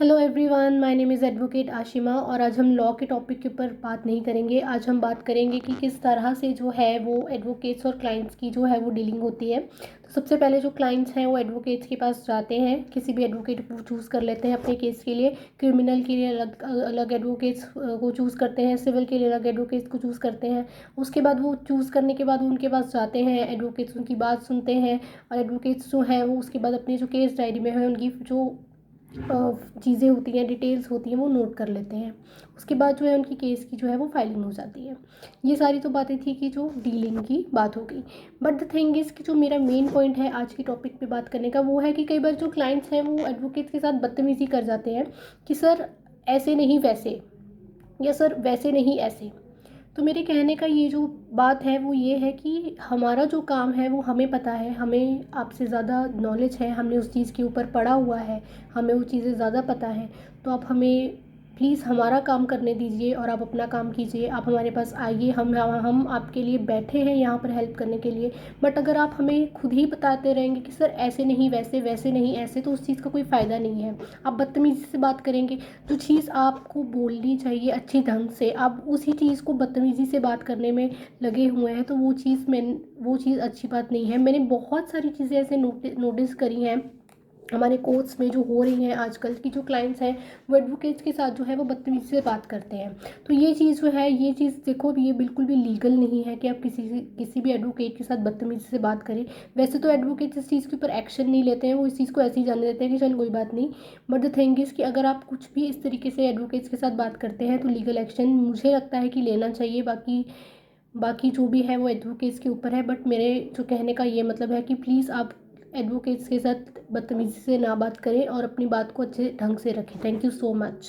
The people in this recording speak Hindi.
Hello everyone, my name is advocate Ashima और आज हम लॉ के टॉपिक के ऊपर बात नहीं करेंगे। आज हम बात करेंगे कि किस तरह से जो है वो एडवोकेट्स और क्लाइंट्स की जो है वो डीलिंग होती है। तो सबसे पहले जो क्लाइंट्स हैं वो एडवोकेट्स के पास जाते हैं, किसी भी एडवोकेट को चूज़ कर लेते हैं अपने केस के लिए। क्रिमिनल के लिए अलग अलग एडवोकेट्स को चूज़ करते हैं, सिविल के लिए अलग एडवोकेट्स को चूज़ करते हैं। उसके बाद वो चूज़ करने के बाद उनके पास जाते हैं, एडवोकेट्स उनकी बात सुनते हैं और एडवोकेट्स जो हैं वो उसके बाद अपनी जो केस डायरी में है उनकी जो चीज़ें होती हैं, डिटेल्स होती हैं, वो नोट कर लेते हैं। उसके बाद जो है उनकी केस की जो है वो फाइलिंग हो जाती है। ये सारी तो बातें थी कि जो डीलिंग की बात हो गई। बट द थिंग इज़ कि जो मेरा मेन पॉइंट है आज की टॉपिक पे बात करने का, वो है कि कई बार जो क्लाइंट्स हैं वो एडवोकेट के साथ बदतमीज़ी कर जाते हैं कि सर ऐसे नहीं वैसे, या सर वैसे नहीं ऐसे। तो मेरे कहने का ये जो बात है वो ये है कि हमारा जो काम है वो हमें पता है, हमें आपसे ज़्यादा नॉलेज है, हमने उस चीज़ के ऊपर पढ़ा हुआ है, हमें वो चीज़ें ज़्यादा पता है। तो आप हमें प्लीज़ हमारा काम करने दीजिए और आप अपना काम कीजिए। आप हमारे पास आइए, हम आपके लिए बैठे हैं यहाँ पर हेल्प करने के लिए। बट अगर आप हमें खुद ही बताते रहेंगे कि सर ऐसे नहीं वैसे, वैसे नहीं ऐसे, तो उस चीज़ का कोई फ़ायदा नहीं है। आप बदतमीज़ी से बात करेंगे, जो चीज़ आपको बोलनी चाहिए अच्छी ढंग से, आप उसी चीज़ को बदतमीज़ी से बात करने में लगे हुए हैं, तो वो चीज़ अच्छी बात नहीं है। मैंने बहुत सारी चीज़ें ऐसे नोटिस करी हैं हमारे कोर्ट्स में जो हो रही हैं आजकल की। जो क्लाइंट्स हैं वो एडवोकेट्स के साथ जो है वो बदतमीज़ी से बात करते हैं। तो ये चीज़ जो है, ये चीज़ देखो, ये बिल्कुल भी लीगल नहीं है कि आप किसी भी एडवोकेट के साथ बदतमीज़ी से बात करें। वैसे तो एडवोकेट इस चीज़ के ऊपर एक्शन नहीं लेते हैं, वो इस चीज़ को ऐसे ही जाने देते हैं कि चल कोई बात नहीं। बट द थिंग इज़ कि अगर आप कुछ भी इस तरीके से एडवोकेट्स के साथ बात करते हैं तो लीगल एक्शन मुझे लगता है कि लेना चाहिए। बाकी बाकी जो भी है वो एडवोकेट्स के ऊपर है। बट मेरे जो कहने का ये मतलब है कि प्लीज़ आप एडवोकेट्स के साथ बदतमीज़ी से ना बात करें और अपनी बात को अच्छे ढंग से रखें। Thank you so much.